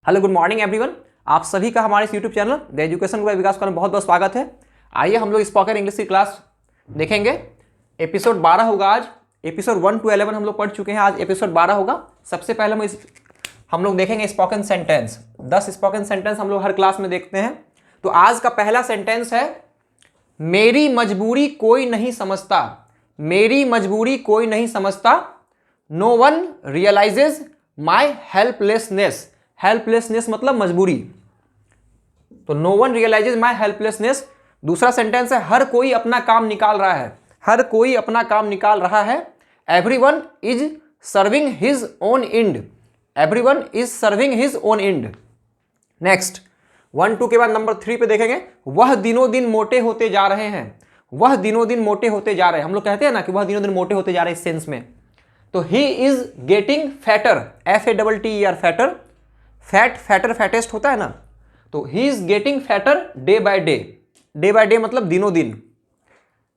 Hello good morning everyone. आप सभी का हमारे इस YouTube channel the education by Vikas में बहुत बहुत स्वागत है। आइए हम लोग स्पोकन इंग्लिश की क्लास देखेंगे। एपिसोड 12 होगा आज। एपिसोड 1 to 11 हम लोग पढ़ चुके हैं, आज एपिसोड 12 होगा। सबसे पहले हम लोग देखेंगे स्पोकन सेंटेंस। 10 स्पोकन सेंटेंस हम लोग हर क्लास में देखते हैं। तो आज का पहला सेंटेंस है, मेरी मजबूरी कोई नहीं समझता। मेरी मजबूरी कोई नहीं समझता। No one realizes my helplessness. Helplessness मतलब मजबूरी, तो no one realizes my helplessness. दूसरा सेंटेंस है, हर कोई अपना काम निकाल रहा है। हर कोई अपना काम निकाल रहा है। Everyone is serving his own end. Everyone is serving his own end. Next 1 2 के बाद नंबर 3 पे देखेंगे, वह दिनों दिन मोटे होते जा रहे हैं। वह दिनों दिन मोटे होते जा रहे हैं। हम लोग कहते हैं ना कि वह दिनों दिन मोटे होते जा रहे हैं इस सेंस में। तो ही is getting fatter. FATTER fatter. Fat fatter fattest होता है ना, तो ही is getting fatter day by day. Day by day मतलब दिनों दिन।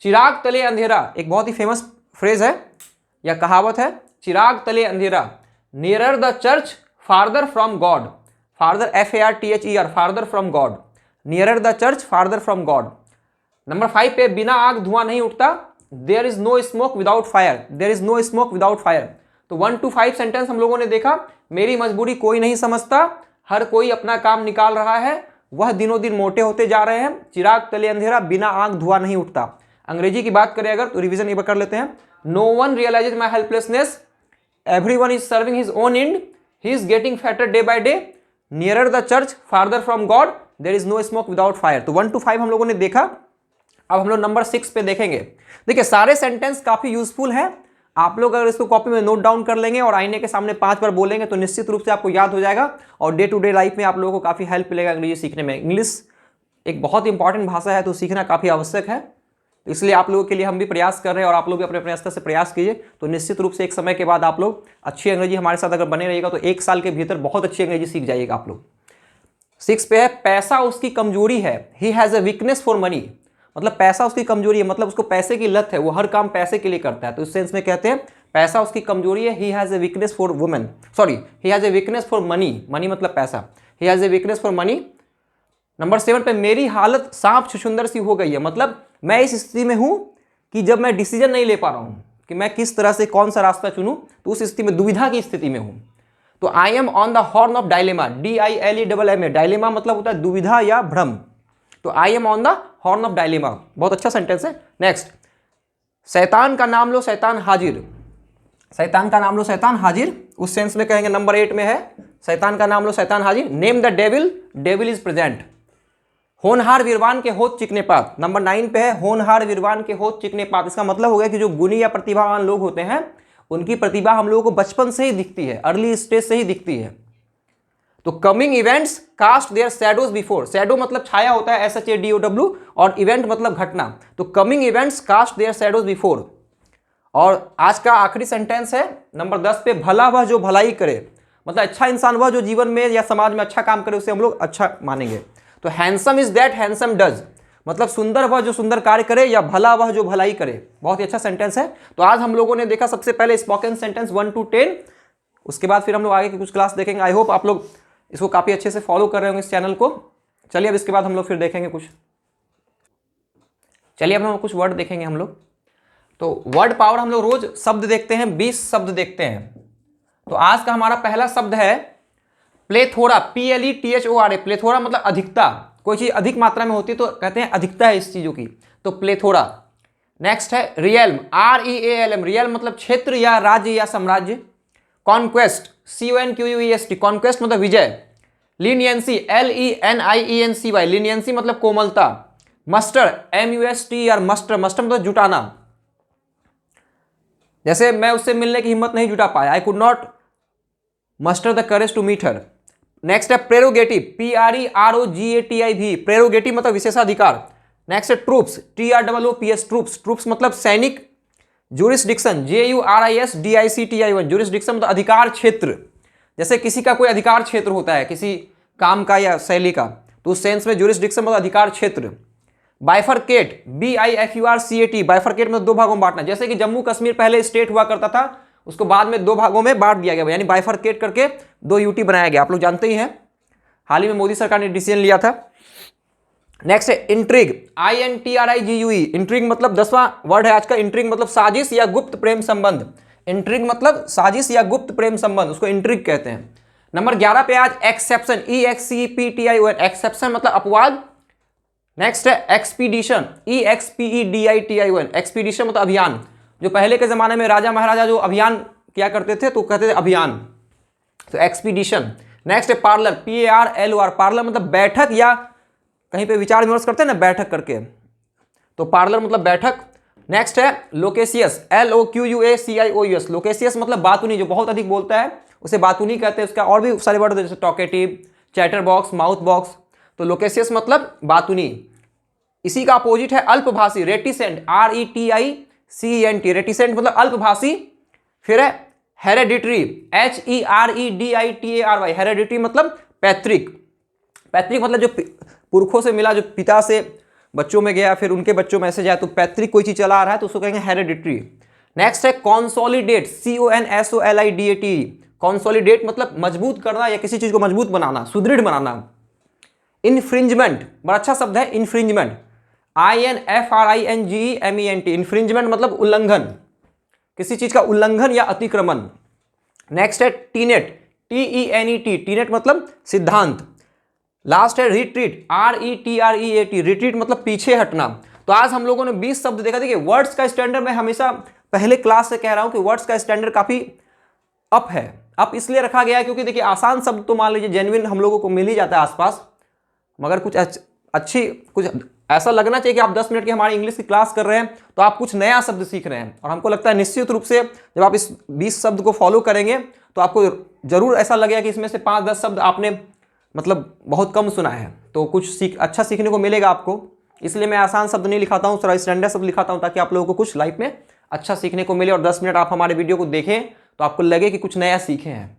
चिराग तले अंधेरा एक बहुत ही फेमस फ्रेज है या कहावत है, चिराग तले अंधेरा। Nearer the church farther from God. Farther FARTHER farther from God. Nearer the church farther from God. Number 5 पे, बिना आग धुआं नहीं उठता। There is no smoke without fire. There is no smoke without fire. तो 1 to 5 सेंटेंस हम लोगों ने देखा। मेरी मजबूरी कोई नहीं समझता। हर कोई अपना काम निकाल रहा है। वह दिनों दिन मोटे होते जा रहे हैं। चिराग तले अंधेरा। बिना आग धुआं नहीं उठता। अंग्रेजी की बात करें अगर तो रिवीजन एक बार कर लेते हैं। No one realizes my helplessness. Everyone is serving his own end. He is getting fatter day by day. Nearer the church farther from God. There is no smoke without fire. तो 1 to 5 हम लोगों ने देखा। अब हम लोग number 6 पे देखेंगे। देखिए सारे सेंटेंस काफी यूजफुल है। आप लोग अगर इसको कॉपी में नोट डाउन कर लेंगे और आईने के सामने 5 बार बोलेंगे तो निश्चित रूप से आपको याद हो जाएगा और डे टू डे लाइफ में आप लोगों को काफी हेल्प मिलेगा अंग्रेजी सीखने में। इंग्लिश एक बहुत इंपॉर्टेंट भाषा है, तो सीखना काफी आवश्यक है। तो इसलिए आप लोगों के लिए हम भी प्रयास कर रहे हैं और आप लोग भी अपने अपने स्तर से प्रयास कीजिए। तो निश्चित रूप से एक समय के बाद आप लोग अच्छी अंग्रेजी हमारे साथ अगर बने रहिएगा तो 1 साल के भीतर बहुत अच्छी अंग्रेजी सीख जाइएगा आप लोग। 6 पे है, पैसा उसकी कमजोरी है। He has a weakness for money. मतलब पैसा उसकी कमजोरी है, मतलब उसको पैसे की लत है, वो हर काम पैसे के लिए करता है। तो इस सेंस में कहते हैं पैसा उसकी कमजोरी है। He has a weakness for women, sorry he has a weakness for money. Money मतलब पैसा। He has a weakness for money. Number 7 पे, मेरी हालत सांप छुछुंदर सी हो गई है। मतलब मैं इस स्थिति में हूं कि जब मैं डिसीजन नहीं ले पा रहा हूं कि मैं किस तरह से कौन सा रास्ता चुनूं, तो उस स्थिति में दुविधा की स्थिति में हूं। तो I am on the horn of dilemma. DILEMA। Dilemma मतलब होता है दुविधा या भ्रम। तो I am on the horn of dilemma. बहुत अच्छा सेंटेंस है। नेक्स्ट, शैतान का नाम लो शैतान हाजिर। शैतान का नाम लो शैतान हाजिर। उस सेंस में कहेंगे नंबर 8 में है, शैतान का नाम लो शैतान हाजिर। Name the devil, devil is present. होनहार वीरवान के होत चिकने पात। नंबर 9 पे है, होनहार वीरवान के होत चिकने पात। इसका मतलब हो गया कि जो गुणी या प्रतिभावान लोग होते हैं उनकी प्रतिभा हम लोगों को बचपन से ही दिखती है, अर्ली स्टेज से ही दिखती है। तो coming events cast their shadows before. Shadow मतलब छाया होता है, SHADOW, और इवेंट मतलब घटना। तो coming events cast their shadows before. और आज का आखिरी सेंटेंस है नंबर 10 पे, भला वह जो भलाई करे। मतलब अच्छा इंसान वह जो जीवन में या समाज में अच्छा काम करे, उसे हम लोग अच्छा मानेंगे। तो handsome is that handsome does. मतलब सुंदर वह जो सुंदर कार्य करे या भला वह जो भलाई करे। बहुत ही अच्छा सेंटेंस है। तो आज हम लोगों ने देखा सबसे पहले स्पोकन सेंटेंस 1 to 10। उसके बाद फिर हम लोग आगे की कुछ क्लास देखेंगे। आई होप आप लोग इसको काफी अच्छे से फॉलो कर रहे होंगे इस चैनल को। चलिए अब इसके बाद हम लोग फिर देखेंगे कुछ। चलिए अब हम कुछ वर्ड देखेंगे हम लोग। तो वर्ड पावर हम लोग रोज शब्द देखते हैं, 20 शब्द देखते हैं। तो आज का हमारा पहला शब्द है प्लेथोरा। PLETHORA। प्लेथोरा मतलब अधिकता। कोई चीज अधिक मात्रा में होती है तो कहते हैं अधिकता है इस चीजों की, तो प्लेथोरा। नेक्स्ट है रियल्म। REALM। रियल मतलब क्षेत्र या राज्य या साम्राज्य। कॉन्क्वेस्ट। CONQUEST। कॉन्क्वेस्ट मतलब विजय। लीनियंसी। LENIENCY। लीनियंसी मतलब कोमलता। मस्टर। MUSTER। मस्टर। मस्टर मतलब जुटाना। जैसे मैं उससे मिलने की हिम्मत नहीं जुटा पाया, I could not muster the courage to meet her. Next है प्रेरोगेटिव। PREROGATIV। प्रेरोगेटिव मतलब विशेषाधिकार। नेक्स्ट है ट्रूप्स। TROOPS। ट्रूप्स। ट्रूप्स मतलब सैनिक। जुरिस्डिक्शन। JURISDICTION। जुरिस्डिक्शन मतलब अधिकार क्षेत्र। जैसे किसी का कोई अधिकार क्षेत्र होता है किसी काम का या शैली का, तो उस सेंस में जुरिस्डिक्शन मतलब अधिकार क्षेत्र। बाइफरकेट। BIFURCAT। बाइफरकेट मतलब 2 भागों में बांटना। जैसे कि जम्मू कश्मीर पहले स्टेट हुआ करता था, उसको बाद में 2 भागों में बांट दिया गया, यानी बाइफरकेट करके 2 UT बनाया गया। आप लोग जानते ही हैं। हाल ही में मोदी सरकार ने डिसीजन लिया था। नेक्स्ट है इंट्रिग, INTRIGUE, इंट्रिग मतलब 10वां वर्ड है आज का। इंट्रिग मतलब साजिश या गुप्त प्रेम संबंध। इंट्रिग मतलब साजिश या गुप्त प्रेम संबंध, उसको इंट्रिग कहते हैं। नंबर 11 पे आज एक्सेप्शन, EXCEPTION, एक्सेप्शन मतलब अपवाद। नेक्स्ट है एक्सपीडिशन, EXPEDITION, एक्सपीडिशन मतलब अभियान। जो पहले के जमाने में राजा महाराजा जो अभियान किया करते थे तो कहते थे अभियान, तो एक्सपीडिशन। नेक्स्ट है पार्लर, PARLOR, पार्लर मतलब बैठक या कहीं पे विचार विमर्श करते हैं ना बैठक करके, तो पार्लर मतलब बैठक। नेक्स्ट है लोकेशियस, LOQUACIOUS, लोकेशियस मतलब बातूनी, जो बहुत अधिक बोलता है उसे बातूनी कहते हैं। उसका और भी सारे वर्ड जैसे talkative, chatter box, mouth box, तो लोकेशियस मतलब बातूनी। इसी का अपोजिट है अल्पभाषी, रेटिसेंट, RETICENT, रेटिसेंट मतलब अल्पभाषी। फिर है हेरेडिटरी, HEREDITARY, हेरेडिटरी मतलब पैतृक। पैतृक मतलब जो पुरखों से मिला, जो पिता से बच्चों में गया फिर उनके बच्चों में ऐसे जाए, तो पैतृक कोई चीज चला आ रहा है तो उसको कहेंगे हेरेडिटरी। नेक्स्ट है कॉन्सोलिडेट, CONSOLIDATE, कॉन्सोलिडेट मतलब मजबूत करना या किसी चीज को मजबूत बनाना, सुदृढ़ बनाना। इन्फ्रिंजमेंट, बड़ा अच्छा शब्द है इन्फ्रिंजमेंट, INFRINGEMENT, इन्फ्रिंजमेंट मतलब उल्लंघन, किसी चीज का उल्लंघन या अतिक्रमण। नेक्स्ट है टीनेट, TENET, टीनेट मतलब सिद्धांत। लास्ट है रिट्रीट, RETREAT, रिट्रीट मतलब पीछे हटना। तो आज हम लोगों ने 20 शब्द देखा। देखिए वर्ड्स का स्टैंडर्ड, मैं हमेशा पहले क्लास से कह रहा हूं कि वर्ड्स का स्टैंडर्ड काफी अप है। अप इसलिए रखा गया है क्योंकि देखिए आसान शब्द तो मान लीजिए जेन्युइन हम लोगों को मिल ही जाता है आसपास, मगर कुछ अच्छी कुछ ऐसा लगना चाहिए कि आप 10 मिनट की हमारी इंग्लिश की क्लास कर रहे हैं तो आप कुछ नया शब्द सीख रहे हैं। और हमको लगता है निश्चित रूप से जब आप इस 20 शब्द को फॉलो करेंगे तो आपको जरूर ऐसा लगेगा कि इसमें से 5-10 शब्द आपने मतलब बहुत कम सुना है, तो कुछ अच्छा सीखने को मिलेगा आपको। इसलिए मैं आसान शब्द नहीं लिखाता हूँ, थोड़ा स्टैंडर्ड शब्द लिखाता हूँ ताकि आप लोगों को कुछ लाइफ में अच्छा सीखने को मिले और 10 मिनट आप हमारे वीडियो को देखें तो आपको लगे कि कुछ नया सीखे हैं।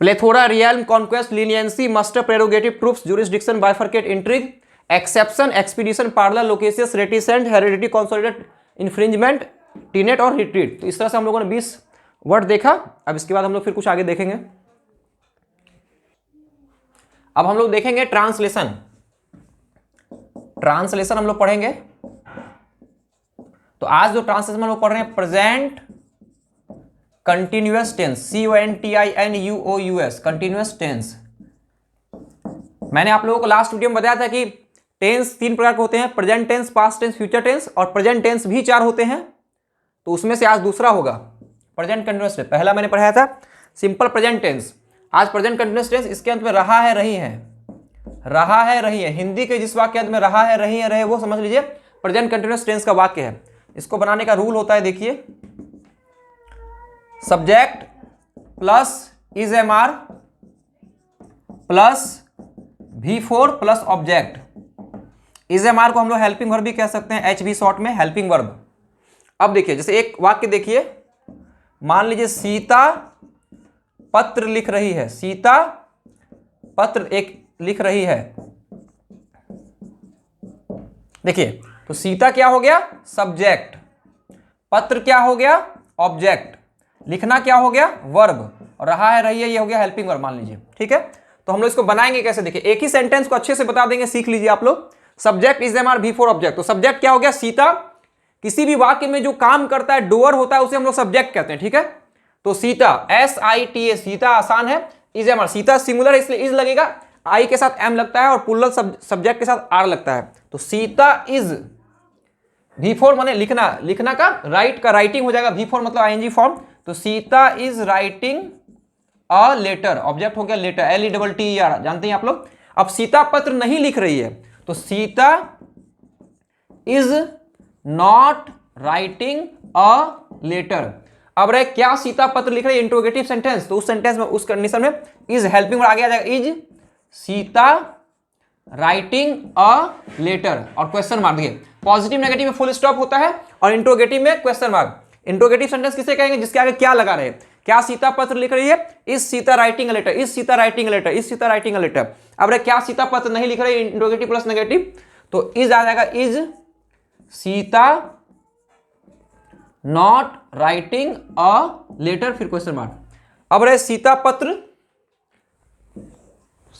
Plethora, realm, conquest, leniency, muster, prerogative, troops, jurisdiction, bifurcate, intrigue, exception, expedition, parlour, loquacious, reticent, heredity, consolidate, infringement, tenet और रिट्रीट। तो इस तरह से हम लोगों ने 20 वर्ड देखा। अब इसके बाद हम लोग फिर कुछ आगे देखेंगे। अब हम लोग देखेंगे ट्रांसलेशन। ट्रांसलेशन हम लोग पढ़ेंगे। तो आज जो ट्रांसलेशन हम लोग पढ़ रहे हैं present continuous tense, CONTINUOUS, continuous tense. मैंने आप लोगों को लास्ट वीडियो में बताया था कि टेंस 3 प्रकार के होते हैं, present tense, past tense, future tense, और प्रेजेंट टेंस भी 4 होते हैं। तो उसमें से आज दूसरा होगा प्रेजेंट कंटिन्यूअस टेंस। पहला मैंने पढ़ाया था सिंपल प्रेजेंट टेंस, आज प्रेजेंट कंटिन्यूअस टेंस। इसके अंत में रहा है, रही है, रहा है, रही है, हिंदी के जिस वाक्य अंत में रहा है, रही है, रहे, वो समझ लीजिए प्रेजेंट कंटिन्यूअस टेंस का वाक्य है। इसको बनाने का रूल होता है, देखिए, subject plus is MR plus V4 plus object. Is MR को हम लोग हेल्पिंग वर्ब भी कह सकते हैं, HV शॉर्ट में हेल्पिंग वर्ब। अब देखिए, जैसे एक वाक्य देखिए, मान लीजिए सीता पत्र लिख रही है, सीता पत्र एक लिख रही है। देखिए, तो सीता क्या हो गया, सब्जेक्ट, पत्र क्या हो गया, ऑब्जेक्ट, लिखना क्या हो गया, वर्ब, और रहा है, रही है, ये हो गया हेल्पिंग वर्ब मान लीजिए। ठीक है, तो हम लोग इसको बनाएंगे कैसे, देखिए एक ही सेंटेंस को अच्छे से बता देंगे, सीख लीजिए आप लोग। Subject is MR V4 object. तो सब्जेक्ट क्या हो गया, सीता। किसी भी वाक्य में जो काम करता है, डूअर होता है, उसे हम लोग सब्जेक्ट कहते हैं। ठीक है, तो सीता, SITA, सीता आसान है, इज MR, सीता सिंगुलर है इसलिए इज लगेगा, आई के साथ M लगता है और प्लूरल सब्जेक्ट के साथ R लगता है। तो सीता इज V4 माने लिखना, लिखना का राइट का राइटिंग हो जाएगा, V4 मतलब ING फॉर्म। तो Sita is writing a letter, object हो गया लेटर, LETTER, जानते हैं आप लोग। अब सीता पत्र नहीं लिख रही है, तो Sita is not writing a letter. अब रहे क्या सीता पत्र लिख रही है, इंट्रोगेटिव सेंटेंस, तो उस सेंटेंस में, उस कंडीशन में इज हेल्पिंग आगे आ जाएगा, is Sita writing a letter, और क्वेश्चन मार्क। दिए पॉजिटिव नेगेटिव में फुल स्टॉप होता है और इंट्रोगेटिव में क्वेश्चन मार्क। इंट्रोगेटिव सेंटेंस किसे कहेंगे, जिसके आगे क्या लगा रहे, क्या सीता पत्र लिख रही है, is Sita writing a letter, is Sita writing a letter, is Sita writing a letter. अब रहे क्या सीता पत्र नहीं लिख रही है, इंट्रोगेटिव प्लस नेगेटिव, तो इज आ जाएगा, is Sita not writing a letter, फिर क्वेश्चन मार्क। अब रहे सीता पत्र,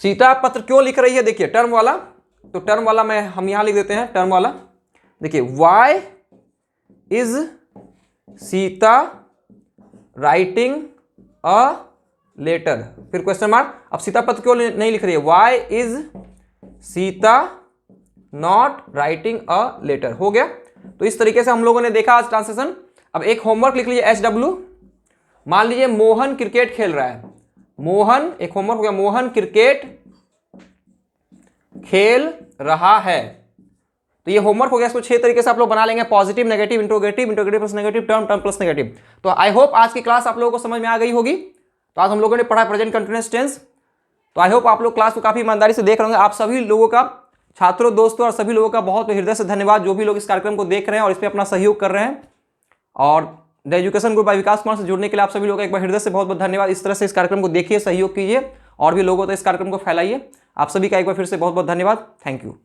सीता पत्र क्यों लिख रही है, देखिए टर्म वाला, तो टर्म वाला हम यहां लिख देते हैं, टर्म वाला देखिए, why is Sita writing a letter, फिर क्वेश्चन मार्क। अब सीता पत्र क्यों नहीं लिख रही है, why is Sita not writing a letter, हो गया। तो इस तरीके से हम लोगों ने देखा आज ट्रांसलेशन। अब एक होमवर्क लिख लीजिए SW, मान लीजिए मोहन क्रिकेट खेल रहा है, मोहन, एक होमवर्क हो गया, मोहन क्रिकेट खेल रहा है, तो ये होमवर्क हो गया। इसको 6 तरीके से आप लोग बना लेंगे, positive, negative, interrogative, interrogative plus negative, term, term plus negative. तो आई होप आज की क्लास आप लोगों को समझ में आ गई होगी। तो आज हम लोगों ने पढ़ा प्रेजेंट कंटिन्यूअस टेंस। तो आई होप आप लोग क्लास को काफी ईमानदारी से देख रहे होंगे। आप सभी लोगों का, छात्रों, दोस्तों और सभी लोगों का बहुत हृदय से धन्यवाद, जो भी लोग इस कार्यक्रम को देख रहे हैं और इस पर अपना सहयोग कर रहे हैं। और द एजुकेशन ग्रुप बाय विकास कुमार से जुड़ने के लिए आप सभी लोगों का एक बार हृदय से बहुत बहुत धन्यवाद। इस तरह से इस कार्यक्रम को देखिए, सहयोग कीजिए और भी लोगों तक इस कार्यक्रम को फैलाइए। आप सभी का एक बार फिर से बहुत बहुत धन्यवाद। Thank you.